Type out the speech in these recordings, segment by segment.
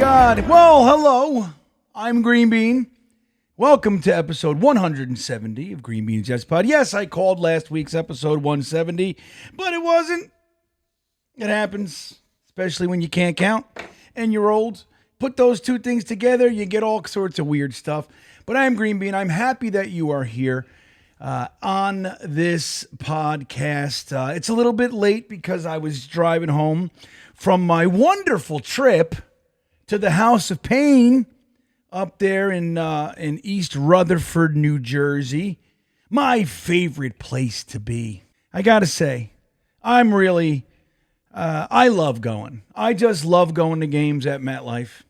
God. Well, hello. I'm Green Bean. Welcome to episode 170 of GreenBean's Jets Pod. Yes, I called last week's episode 170, but it wasn't. It happens, especially when you can't count and you're old. Put those two things together, you get all sorts of weird stuff. But I'm Green Bean. I'm happy that you are here on this podcast. It's a little bit late because I was driving home from my wonderful trip to the House of Pain up there in East Rutherford, New Jersey. My favorite place to be. I gotta say, I love going. I just love going to games at MetLife.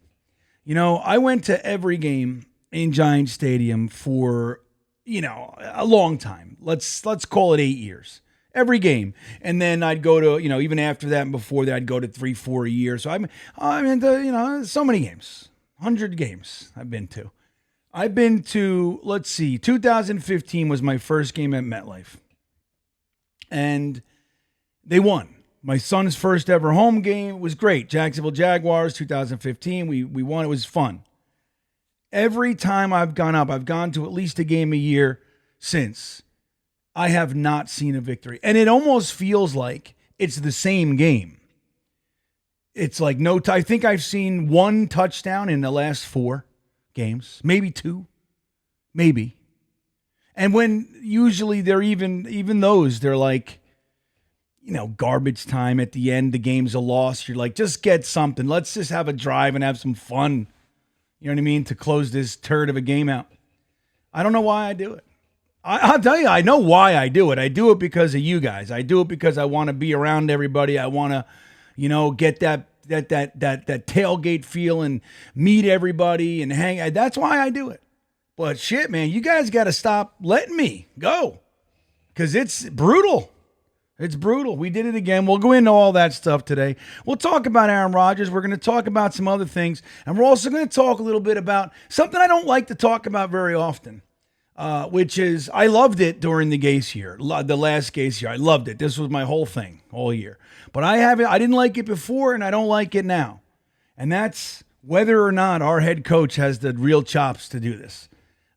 You know, I went to every game in Giant Stadium for, a long time. Let's call it 8 years. Every game. And then I'd go to, even after that and before that, I'd go to 3-4 a year. So I'm into, so many games. 100 games I've been to. I've been to, 2015 was my first game at MetLife. And they won. My son's first ever home game was great. Jacksonville Jaguars, 2015. We won. It was fun. Every time I've gone up, I've gone to at least a game a year since. I have not seen a victory. And it almost feels like it's the same game. It's like I think I've seen one touchdown in the last 4 games. Maybe 2. Maybe. And when usually they're even those, they're like, garbage time at the end. The game's a loss. You're like, just get something. Let's just have a drive and have some fun. You know what I mean? To close this turd of a game out. I don't know why I do it. I'll tell you, I know why I do it. I do it because of you guys. I do it because I want to be around everybody. I want to, get that tailgate feel and meet everybody and hang. That's why I do it. But shit, man, you guys got to stop letting me go because it's brutal. It's brutal. We did it again. We'll go into all that stuff today. We'll talk about Aaron Rodgers. We're going to talk about some other things. And we're also going to talk a little bit about something I don't like to talk about very often. Which is, I loved it during the Gase year, the last Gase year. I loved it. This was my whole thing all year. But I didn't like it before, and I don't like it now. And that's whether or not our head coach has the real chops to do this.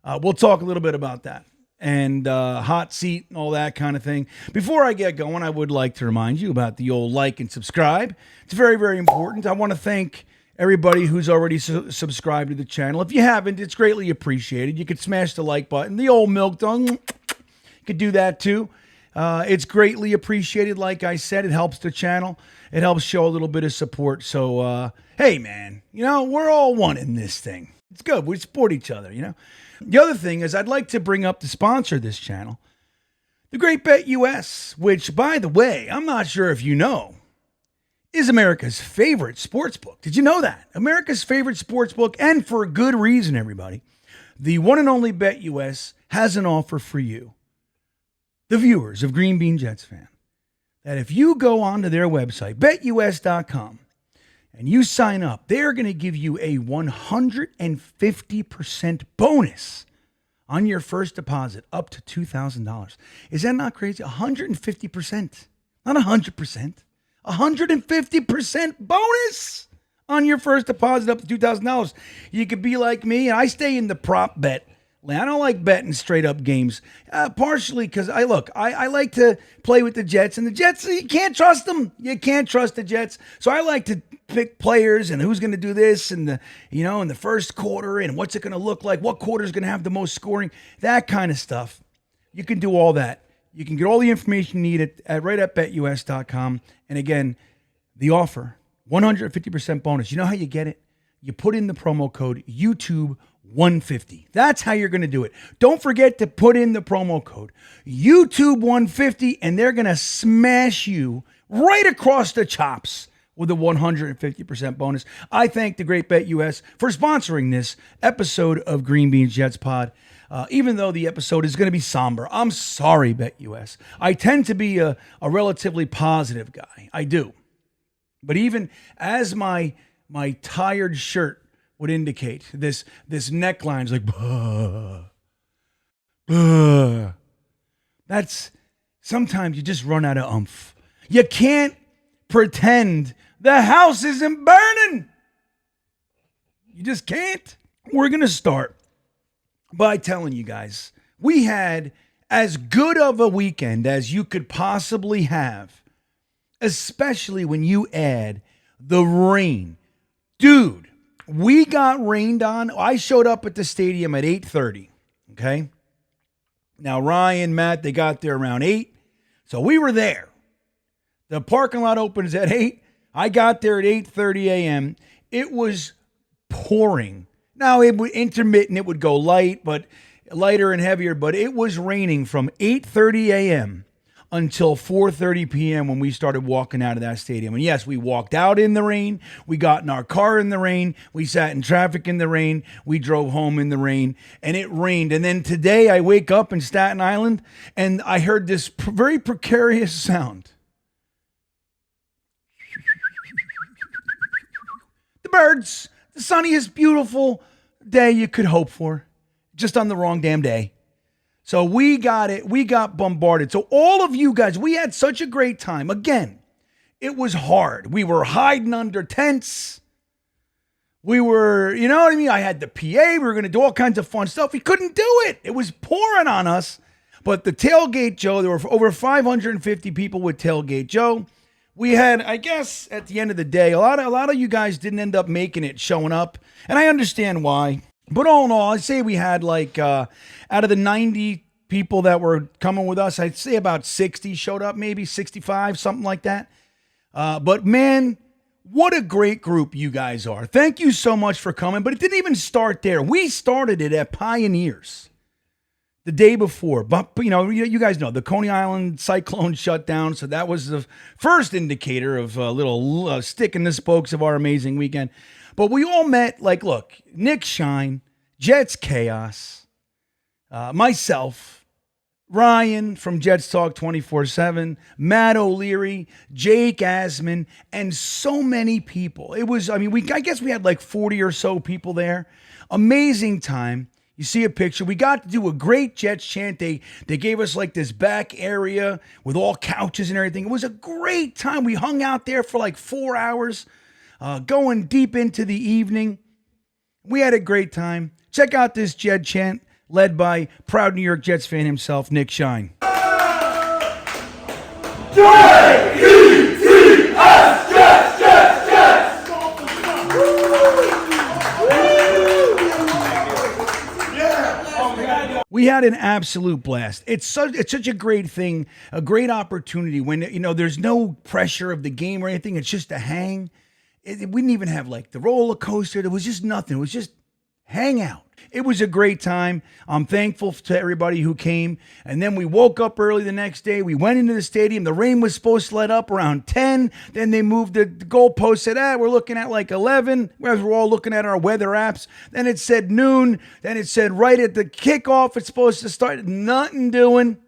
We'll talk a little bit about that. And hot seat and all that kind of thing. Before I get going, I would like to remind you about the old like and subscribe. It's very, very important. I want to thank everybody who's already subscribed to the channel. If you haven't, it's greatly appreciated. You could smash the like button. The old milk tongue, you could do that too. It's greatly appreciated. Like I said, it helps the channel. It helps show a little bit of support. So, hey, man, we're all one in this thing. It's good. We support each other, The other thing is I'd like to bring up the sponsor of this channel, the Great Bet US, which, by the way, I'm not sure if you know, is America's favorite sports book. Did you know that? America's favorite sports book, and for a good reason, everybody. The one and only Bet US has an offer for you, the viewers of Green Bean Jets Fan, that if you go onto their website, betus.com, and you sign up, they're going to give you a 150% bonus on your first deposit up to $2,000. Is that not crazy? 150%, not 100%. 150% bonus on your first deposit up to $2,000. You could be like me, and I stay in the prop bet. I don't like betting straight up games, partially because I like to play with the Jets, and the Jets, you can't trust them. You can't trust the Jets. So I like to pick players and who's going to do this and in the first quarter and what's it going to look like, what quarter is going to have the most scoring, that kind of stuff. You can do all that. You can get all the information you need right at betus.com. And again, the offer, 150% bonus. You know how you get it? You put in the promo code YouTube150. That's how you're going to do it. Don't forget to put in the promo code YouTube150, and they're going to smash you right across the chops with a 150% bonus. I thank the Great Bet US for sponsoring this episode of Green Bean's Jets Pod. Even though the episode is going to be somber. I'm sorry, Bet US. I tend to be a relatively positive guy. I do. But even as my tired shirt would indicate, this neckline is like, that's, sometimes you just run out of oomph. You can't pretend the house isn't burning. You just can't. We're going to start by telling you guys, we had as good of a weekend as you could possibly have, especially when you add the rain. Dude, we got rained on. I showed up at the stadium at 8:30, okay? Now, Ryan, Matt, they got there around 8, so we were there. The parking lot opens at 8. I got there at 8:30 a.m. It was pouring. Now, it would intermittent. It would go lighter and heavier, but it was raining from 8:30 a.m. until 4:30 p.m. when we started walking out of that stadium. And yes, we walked out in the rain. We got in our car in the rain. We sat in traffic in the rain. We drove home in the rain, and it rained. And then today I wake up in Staten Island, and I heard this very precarious sound. The birds, the sunniest, beautiful day you could hope for, just on the wrong damn day. So we got it. We got bombarded. So all of you guys, we had such a great time. Again, it was hard. We were hiding under tents. We were, you know what I mean? I had the PA. We were going to do all kinds of fun stuff. We couldn't do it. It was pouring on us. But the Tailgate Joe, there were over 550 people with Tailgate Joe. We had, I guess, at the end of the day, a lot of you guys didn't end up making it, showing up. And I understand why. But all in all, I'd say we had out of the 90 people that were coming with us, I'd say about 60 showed up, maybe 65, something like that. But man, what a great group you guys are. Thank you so much for coming. But it didn't even start there. We started it at Pioneers the day before. But, you guys know the Coney Island cyclone shut down. So that was the first indicator of a little stick in the spokes of our amazing weekend. But we all met, look, Nick Shine, Jets Chaos, myself, Ryan from Jets Talk 24/7, Matt O'Leary, Jake Asman, and so many people. It was, I guess we had 40 or so people there. Amazing time. You see a picture. We got to do a great Jets chant. They gave us this back area with all couches and everything. It was a great time. We hung out there for 4 hours. Going deep into the evening. We had a great time. Check out this Jet chant led by proud New York Jets fan himself, Nick Shine. J-E-T-S, Jets, Jets, Jets! We had an absolute blast. It's such a great thing, a great opportunity when, there's no pressure of the game or anything. It's just a hang. We didn't even have the roller coaster. There was just nothing. It was just hang out. It was a great time. I'm thankful to everybody who came. And then we woke up early the next day. We went into the stadium. The rain was supposed to let up around 10. Then they moved the goalpost. Said, we're looking at 11. Whereas we're all looking at our weather apps. Then it said noon. Then it said right at the kickoff it's supposed to start. Nothing doing.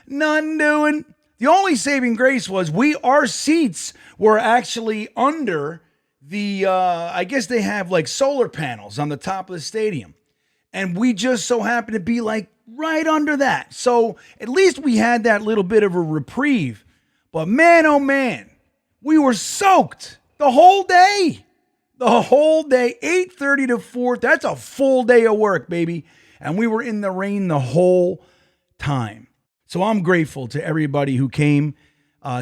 The only saving grace was our seats were actually under the, I guess they have solar panels on the top of the stadium. And we just so happened to be right under that. So at least we had that little bit of a reprieve. But man, oh man, we were soaked the whole day. 8:30 to 4. That's a full day of work, baby. And we were in the rain the whole time. So I'm grateful to everybody who came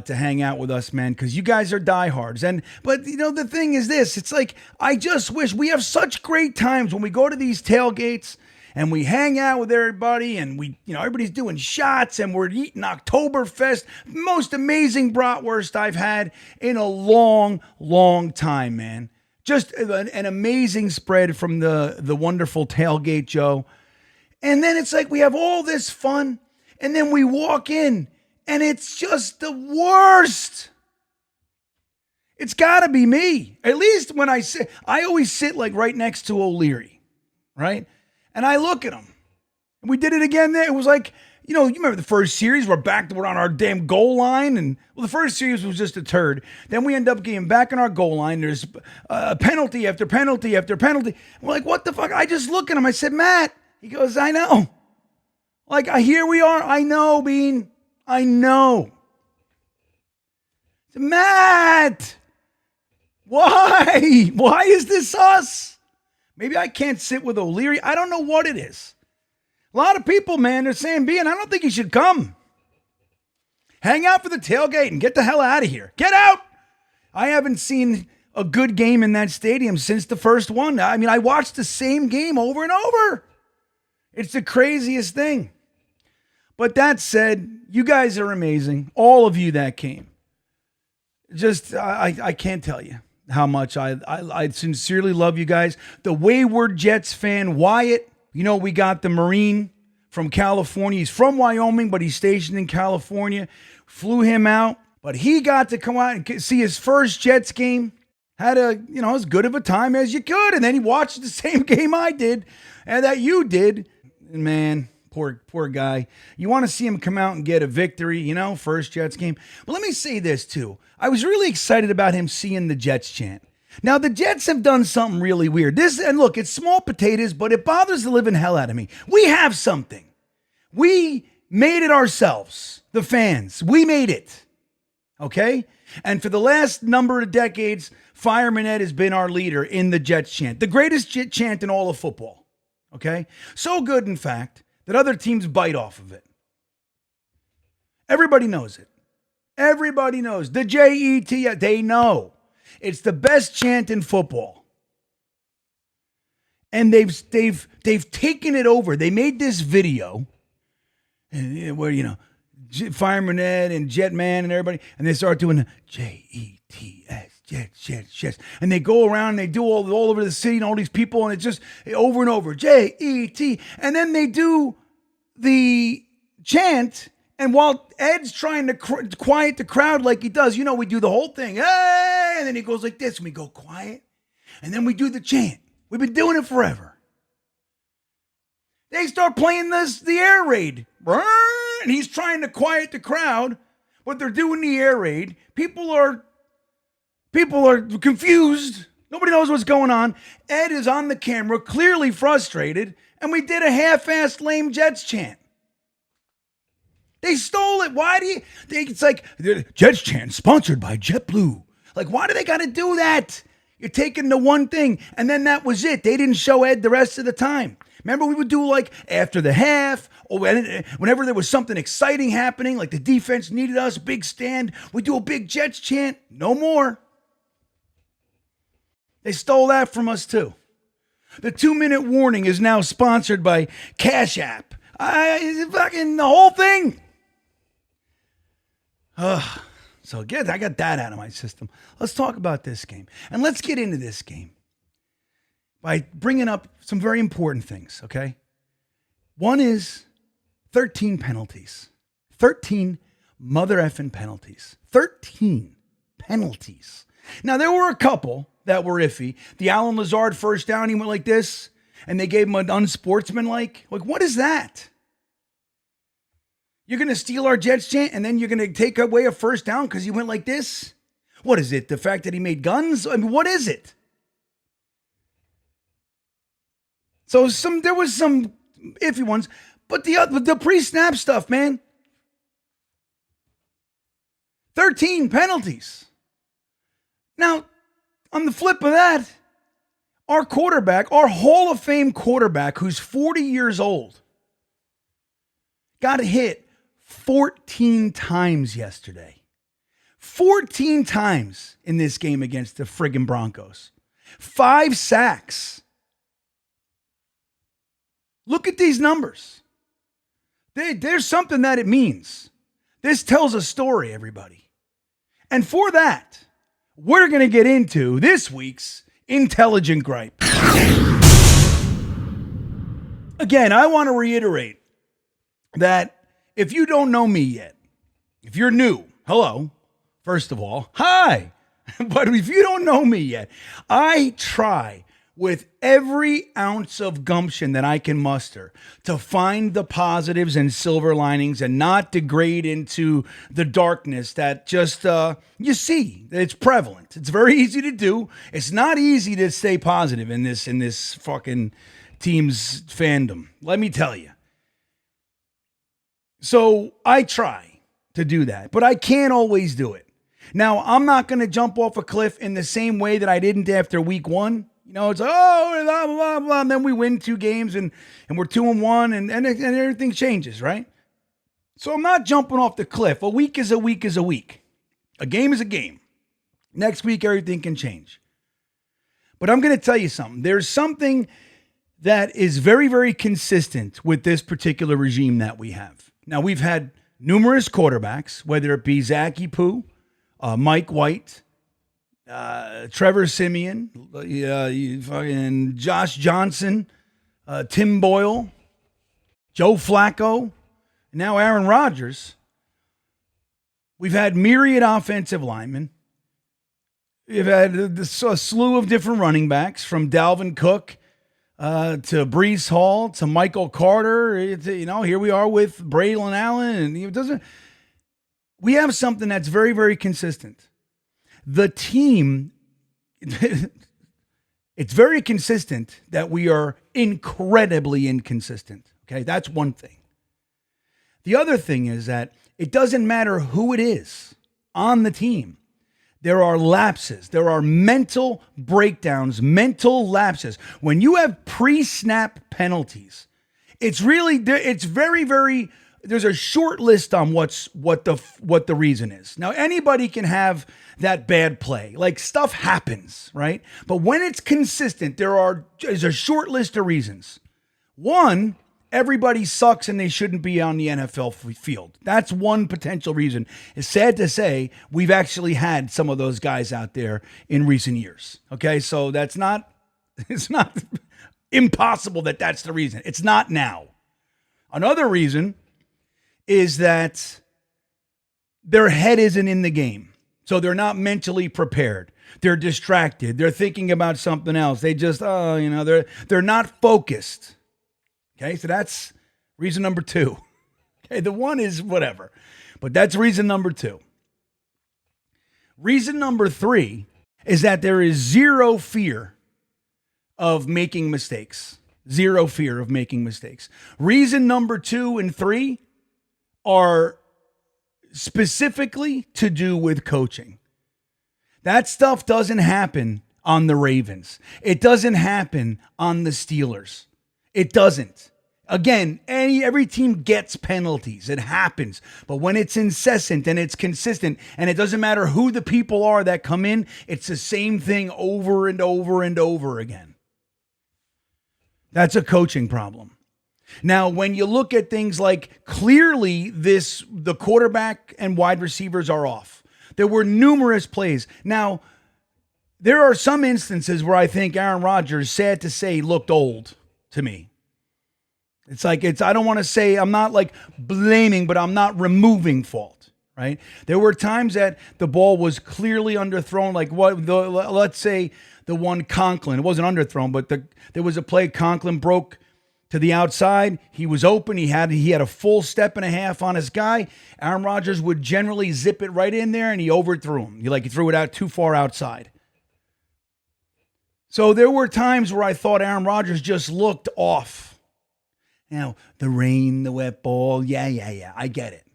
to hang out with us, man, because you guys are diehards. But the thing is this, it's I just wish we have such great times when we go to these tailgates and we hang out with everybody and we, everybody's doing shots and we're eating Oktoberfest. Most amazing bratwurst I've had in a long, long time, man. Just an amazing spread from the wonderful Tailgate Joe. And then it's we have all this fun and then we walk in and it's just the worst. It's got to be me. At least when I always sit right next to O'Leary, right? And I look at him. And we did it again there. It was you remember the first series, we're on our damn goal line. And the first series was just a turd. Then we end up getting back in our goal line. There's penalty after penalty after penalty. We're what the fuck? I just look at him. I said, Matt. He goes, I know. Here we are. I know, Bean. I know. Matt, why? Why is this us? Maybe I can't sit with O'Leary. I don't know what it is. A lot of people, man, they're saying, Bean, I don't think you should come. Hang out for the tailgate and get the hell out of here. Get out! I haven't seen a good game in that stadium since the first one. I mean, I watched the same game over and over. It's the craziest thing. But that said, you guys are amazing. All of you that came. Just, I can't tell you how much I sincerely love you guys. The wayward Jets fan, Wyatt, you know, we got the Marine from California. He's from Wyoming, but he's stationed in California. Flew him out, but he got to come out and see his first Jets game. Had as good of a time as you could. And then he watched the same game I did and that you did. And man, poor guy. You want to see him come out and get a victory, first Jets game. But let me say this too. I was really excited about him seeing the Jets chant. Now, the Jets have done something really weird. And look, it's small potatoes, but it bothers the living hell out of me. We have something. We made it ourselves, the fans. We made it. Okay? And for the last number of decades, Fireman Ed has been our leader in the Jets chant. The greatest chant in all of football. Okay? So good, in fact, that other teams bite off of it. Everybody knows it. Everybody knows. The J-E-T, they know. It's the best chant in football. And they've taken it over. They made this video where, Fireman Ed and Jetman and everybody, and they start doing the J-E-T-S, Jets. And they go around and they do all over the city and all these people, and it's just over and over, J-E-T. And then they do the chant, and while Ed's trying to quiet the crowd like he does, we do the whole thing, hey, and then he goes like this, and we go quiet, and then we do the chant. We've been doing it forever. They start playing the air raid, and he's trying to quiet the crowd, but they're doing the air raid. People are confused. Nobody knows what's going on. Ed is on the camera, clearly frustrated, and we did a half-assed lame Jets chant. They stole it. Why do you? It's like the Jets chant sponsored by JetBlue. Like, why do they got to do that? You're taking the one thing, and then that was it. They didn't show Ed the rest of the time. Remember, we would do like after the half, or whenever there was something exciting happening, like the defense needed us, big stand, we'd do a big Jets chant. No more. They stole that from us too. The 2-minute warning is now sponsored by Cash App. Fucking the whole thing. So again, I got that out of my system. Let's talk about this game. And let's get into this game by bringing up some very important things, okay? One is 13 penalties. 13 mother effing penalties. 13 penalties. Now, there were a couple that were iffy. The Alan Lazard first down, he went like this, and they gave him an unsportsmanlike. Like, what is that? You're going to steal our Jets chant, and then you're going to take away a first down because he went like this? What is it? The fact that he made guns? I mean, what is it? So there was some iffy ones, but the pre-snap stuff, man. 13 penalties. Now, on the flip of that, our quarterback, our Hall of Fame quarterback, who's 40 years old, got hit 14 times yesterday. 14 times in this game against the friggin' Broncos. 5 sacks. Look at these numbers. There's something that it means. This tells a story, everybody. And for that, we're going to get into this week's Intelligent Gripe. Again, I want to reiterate that if you don't know me yet, if you're new, hello, first of all, hi. But if you don't know me yet, I try with every ounce of gumption that I can muster to find the positives and silver linings and not degrade into the darkness that just, you see, it's prevalent. It's very easy to do. It's not easy to stay positive in this fucking team's fandom. Let me tell you. So I try to do that, but I can't always do it. Now, I'm not going to jump off a cliff in the same way that I didn't after week 1. You know, it's like, oh, blah, blah, blah. And then we win 2 games and we're 2-1 and everything changes, right? So I'm not jumping off the cliff. A week is a week is a week. A game is a game. Next week, everything can change. But I'm going to tell you something. There's something that is very, very consistent with this particular regime that we have. Now, we've had numerous quarterbacks, whether it be Zachy Poo, Mike White, Trevor Simeon, fucking Josh Johnson, Tim Boyle, Joe Flacco, and now Aaron Rodgers. We've had myriad offensive linemen. We've had a slew of different running backs, from Dalvin Cook to Breece Hall to Michael Carter. Here we are with Braylon Allen, and we have something that's very, very consistent. The team, it's very consistent that we are incredibly inconsistent. Okay, that's one thing. The other thing is that it doesn't matter who it is on the team. There are lapses. There are mental breakdowns, mental lapses. When you have pre-snap penalties, it's very, very, there's a short list on what the reason is. Now, anybody can have that bad play. Like, stuff happens, right? But when it's consistent, there's a short list of reasons. One, everybody sucks and they shouldn't be on the NFL field. That's one potential reason. It's sad to say we've actually had some of those guys out there in recent years. Okay, so it's not impossible that that's the reason. It's not now. Another reason is that their head isn't in the game. So they're not mentally prepared. They're distracted. They're thinking about something else. They just, they're not focused. Okay, so that's reason number 2. Okay, the one is whatever, but that's reason number 2. Reason number 3 is that there is zero fear of making mistakes. Zero fear of making mistakes. Reason number 2 and 3 are specifically to do with coaching. That stuff doesn't happen on the Ravens. It doesn't happen on the Steelers. It doesn't. Again, every team gets penalties. It happens. But when it's incessant and it's consistent, and it doesn't matter who the people are that come in, it's the same thing over and over and over again. That's a coaching problem. Now, when you look at things like, clearly the quarterback and wide receivers are off. There were numerous plays. Now, there are some instances where I think Aaron Rodgers, sad to say, looked old to me. I don't want to say, I'm not like blaming, but I'm not removing fault, right? There were times that the ball was clearly underthrown, like let's say the one Conklin. It wasn't underthrown, but there was a play Conklin broke to the outside. He was open. He had a full step and a half on his guy. Aaron Rodgers would generally zip it right in there, and he overthrew him. He threw it out too far outside. So there were times where I thought Aaron Rodgers just looked off. Now, the rain, the wet ball, yeah, I get it.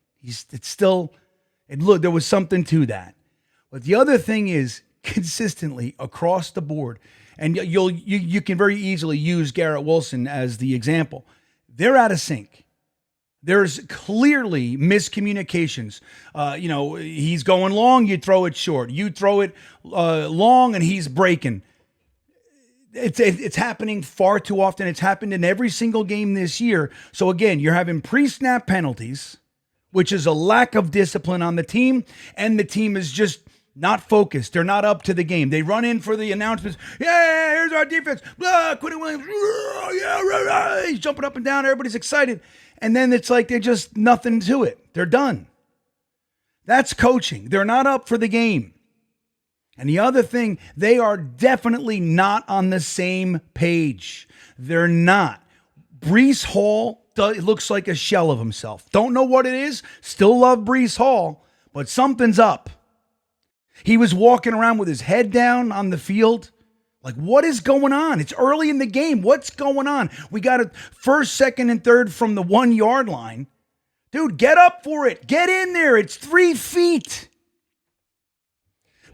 There was something to that. But the other thing is, consistently across the board, and you can very easily use Garrett Wilson as the example. They're out of sync. There's clearly miscommunications. He's going long, you throw it short. You throw it long, and he's breaking. It's happening far too often. It's happened in every single game this year. So again, you're having pre-snap penalties, which is a lack of discipline on the team, and the team is just not focused. They're not up to the game. They run in for the announcements. Yeah, here's our defense. Quentin Williams. Yeah, he's jumping up and down. Everybody's excited. And then it's like they're just nothing to it. They're done. That's coaching. They're not up for the game. And the other thing, they are definitely not on the same page. They're not. Breece Hall looks like a shell of himself. Don't know what it is. Still love Breece Hall, but something's up. He was walking around with his head down on the field. Like, what is going on? It's early in the game. What's going on? We got a first, second, and third from the 1 yard line. Dude, get up for it. Get in there. It's 3 feet.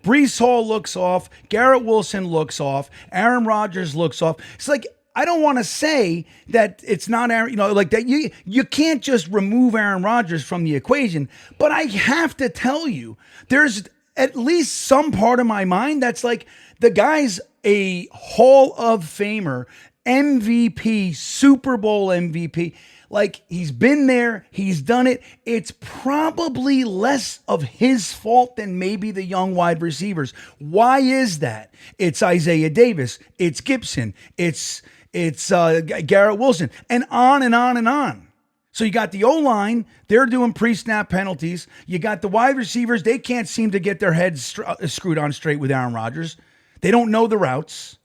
Breece Hall looks off. Garrett Wilson looks off. Aaron Rodgers looks off. It's like, I don't want to say that it's not Aaron, like that. You can't just remove Aaron Rodgers from the equation, but I have to tell you, there's at least some part of my mind that's like, the guy's a Hall of Famer, MVP, Super Bowl MVP. Like, he's been there, he's done it. It's probably less of his fault than maybe the young wide receivers. Why is that? It's Isaiah Davis, it's Gibson, it's Garrett Wilson, and on and on and on. So you got the O-line, they're doing pre-snap penalties. You got the wide receivers, they can't seem to get their heads screwed on straight with Aaron Rodgers. They don't know the routes.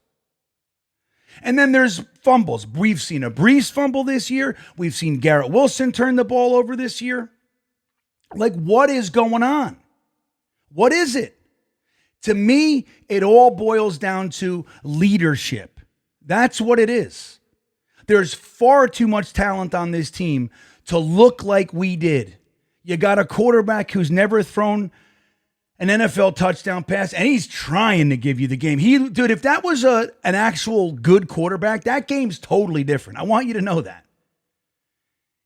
And then there's fumbles. We've seen a Breece fumble this year. We've seen Garrett Wilson turn the ball over this year. Like, what is going on? What is it? To me, it all boils down to leadership. That's what it is. There's far too much talent on this team to look like we did. You got a quarterback who's never thrown an NFL touchdown pass, and he's trying to give you the game. Dude, if that was an actual good quarterback, that game's totally different. I want you to know that.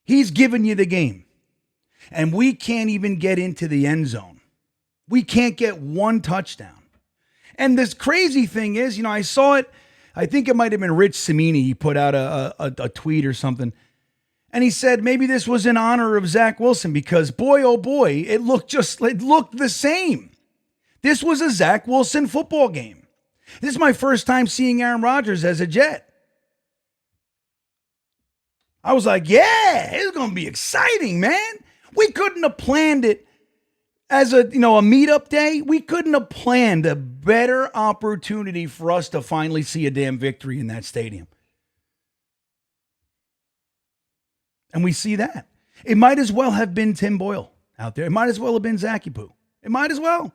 He's giving you the game. And we can't even get into the end zone. We can't get one touchdown. And this crazy thing is, I saw it, I think it might have been Rich Cimini. He put out a tweet or something. And he said maybe this was in honor of Zach Wilson because, boy, oh boy, it looked the same. This was a Zach Wilson football game. This is my first time seeing Aaron Rodgers as a Jet. I was like, yeah, it's going to be exciting, man. We couldn't have planned it as a meetup day. We couldn't have planned a better opportunity for us to finally see a damn victory in that stadium. And we see that. It might as well have been Tim Boyle out there. It might as well have been Zachy Poo. It might as well.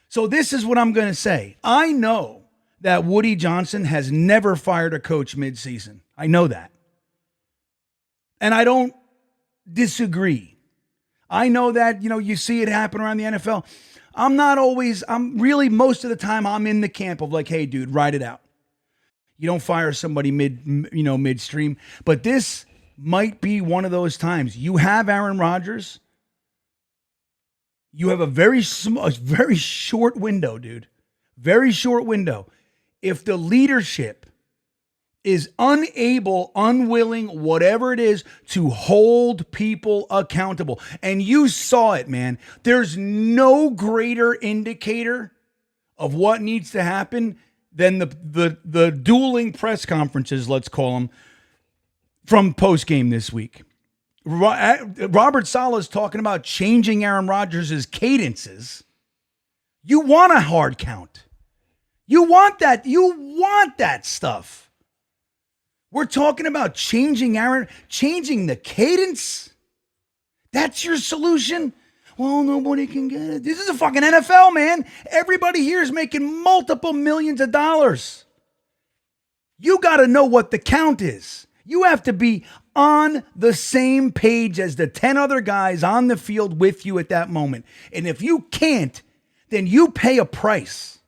So this is what I'm going to say. I know that Woody Johnson has never fired a coach midseason. I know that. And I don't disagree. I know that, you see it happen around the NFL. I'm really, most of the time, I'm in the camp of like, hey, dude, ride it out. You don't fire somebody midstream. But this might be one of those times. You have Aaron Rodgers. You have a very short window, dude. Very short window. If the leadership is unable, unwilling, whatever it is, to hold people accountable. And you saw it, man. There's no greater indicator of what needs to happen than the dueling press conferences, let's call them, from postgame this week. Robert Saleh is talking about changing Aaron Rodgers' cadences. You want a hard count. You want that. You want that stuff. We're talking about changing the cadence. That's your solution? Well, nobody can get it. This is a fucking NFL, man. Everybody here is making multiple millions of dollars. You got to know what the count is. You have to be on the same page as the 10 other guys on the field with you at that moment. And if you can't, then you pay a price.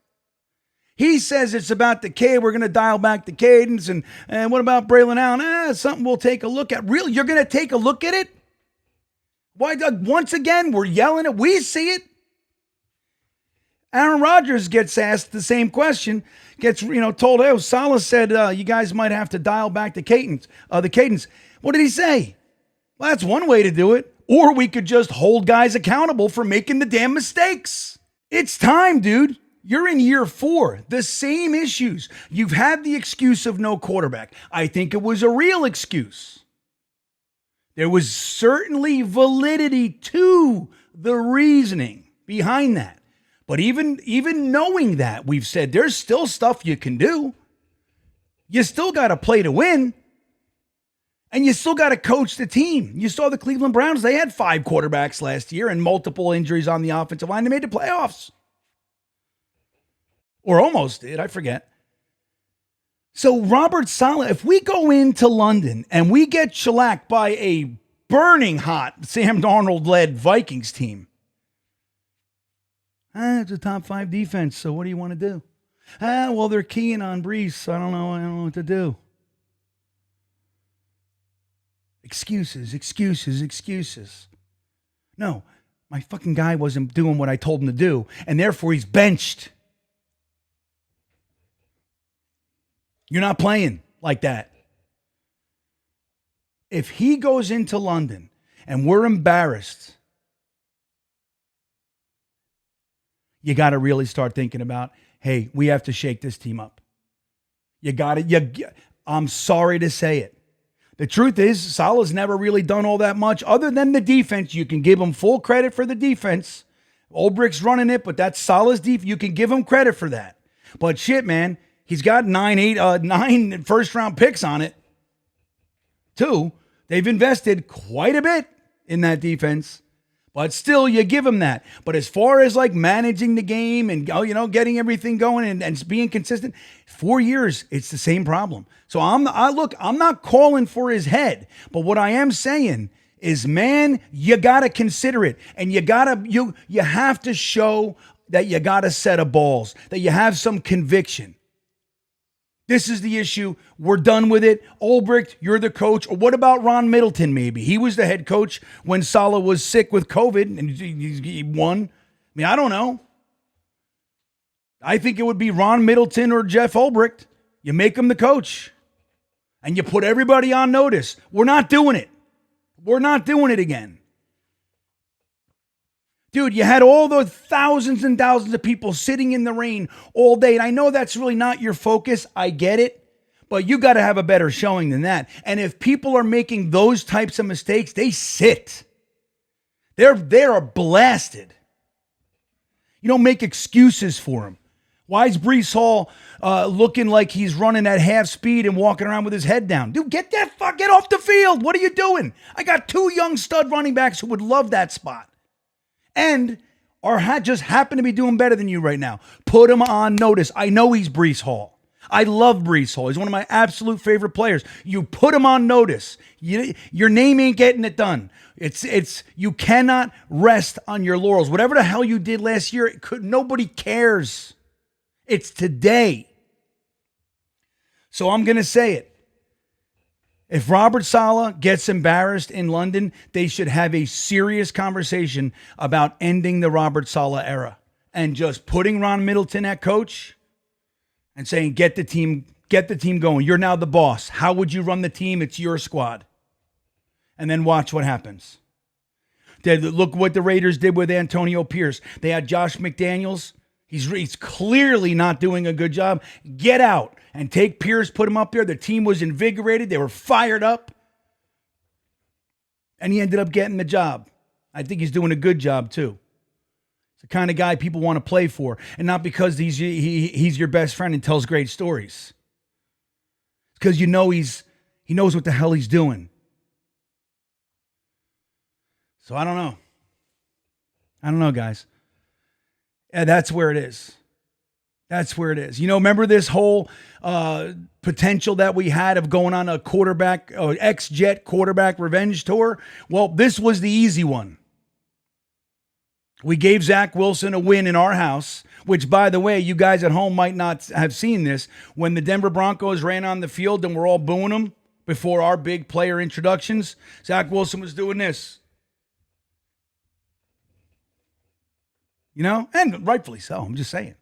He says it's about the cadence. We're going to dial back the cadence. And what about Braylon Allen? Something we'll take a look at. Really? You're going to take a look at it? Why, once again, we're yelling it. We see it. Aaron Rodgers gets asked the same question. Gets, told, hey, Saleh said you guys might have to dial back the cadence. What did he say? Well, that's one way to do it. Or we could just hold guys accountable for making the damn mistakes. It's time, dude. You're in year 4. The same issues. You've had the excuse of no quarterback. I think it was a real excuse. There was certainly validity to the reasoning behind that. But even knowing that, we've said there's still stuff you can do. You still got to play to win. And you still got to coach the team. You saw the Cleveland Browns. They had 5 quarterbacks last year and multiple injuries on the offensive line. They made the playoffs. Or almost did. I forget. So Robert Saleh, if we go into London and we get shellacked by a burning hot Sam Darnold-led Vikings team, It's a top 5 defense, so what do you want to do? Well, they're keying on Brees, so I don't know what to do. Excuses. No, my fucking guy wasn't doing what I told him to do, and therefore he's benched. You're not playing like that. If he goes into London and we're embarrassed, you got to really start thinking about, hey, we have to shake this team up. I'm sorry to say it. The truth is, Saleh's never really done all that much other than the defense. You can give him full credit for the defense. Olbricht's running it, but that's Saleh's defense. You can give him credit for that. But shit, man, he's got 9 first-round picks on it. 2, they've invested quite a bit in that defense. But still, you give him that. But as far as like managing the game and getting everything going and being consistent, 4 years, it's the same problem. So I'm not calling for his head, but what I am saying is, man, you gotta consider it, and you have to show that you got a set of balls, that you have some conviction. This is the issue. We're done with it. Olbricht, you're the coach. Or what about Ron Middleton, maybe? He was the head coach when Saleh was sick with COVID and he won. I mean, I don't know. I think it would be Ron Middleton or Jeff Olbricht. You make him the coach and you put everybody on notice. We're not doing it. We're not doing it again. Dude, you had all those thousands and thousands of people sitting in the rain all day. And I know that's really not your focus. I get it. But you got to have a better showing than that. And if people are making those types of mistakes, they sit. They are blasted. You don't make excuses for them. Why is Brees Hall looking like he's running at half speed and walking around with his head down? Dude, get off the field. What are you doing? I got 2 young stud running backs who would love that spot. And just happen to be doing better than you right now. Put him on notice. I know he's Brees Hall. I love Brees Hall. He's one of my absolute favorite players. You put him on notice. Your name ain't getting it done. It's you cannot rest on your laurels. Whatever the hell you did last year, nobody cares. It's today. So I'm going to say it. If Robert Saleh gets embarrassed in London, they should have a serious conversation about ending the Robert Saleh era and just putting Ron Middleton at coach and saying, get the team going. You're now the boss. How would you run the team? It's your squad. And then watch what happens. Look what the Raiders did with Antonio Pierce. They had Josh McDaniels. He's clearly not doing a good job. Get out and take Pierce, put him up there. The team was invigorated. They were fired up. And he ended up getting the job. I think he's doing a good job too. It's the kind of guy people want to play for. And not because he's your best friend and tells great stories. It's because he knows what the hell he's doing. So I don't know, guys. Yeah, that's where it is. That's where it is. Remember this whole potential that we had of going on a ex-Jet quarterback revenge tour? Well, this was the easy one. We gave Zach Wilson a win in our house, which, by the way, you guys at home might not have seen this. When the Denver Broncos ran on the field and we're all booing them before our big player introductions, Zach Wilson was doing this. And rightfully so. I'm just saying.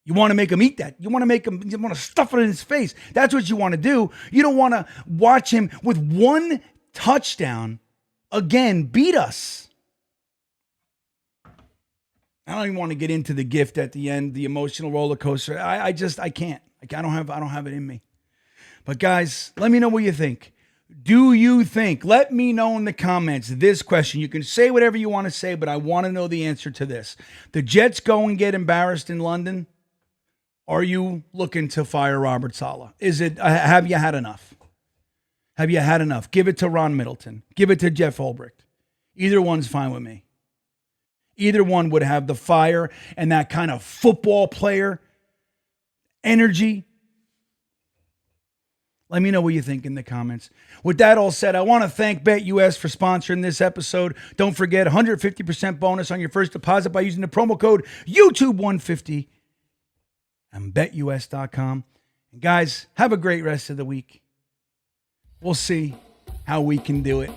You want to make him eat that. You want to stuff it in his face. That's what you want to do. You don't want to watch him with 1 touchdown again beat us. I don't even want to get into the gift at the end, the emotional roller coaster. I can't. I don't have it in me. But guys, let me know what you think. Do you think? Let me know in the comments this question. You can say whatever you want to say, but I want to know the answer to this. The Jets go and get embarrassed in London. Are you looking to fire Robert Saleh? Have you had enough? Have you had enough? Give it to Ron Middleton. Give it to Jeff Olbricht. Either one's fine with me. Either one would have the fire and that kind of football player energy. Let me know what you think in the comments. With that all said, I want to thank BetUS for sponsoring this episode. Don't forget, 150% bonus on your first deposit by using the promo code YouTube150 and BetUS.com. And guys, have a great rest of the week. We'll see how we can do it.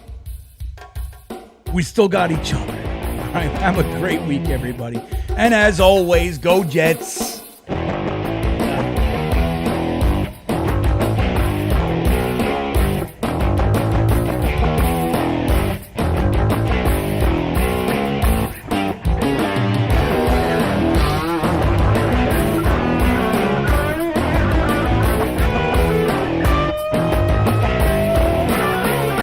We still got each other. All right, have a great week, everybody. And as always, go Jets.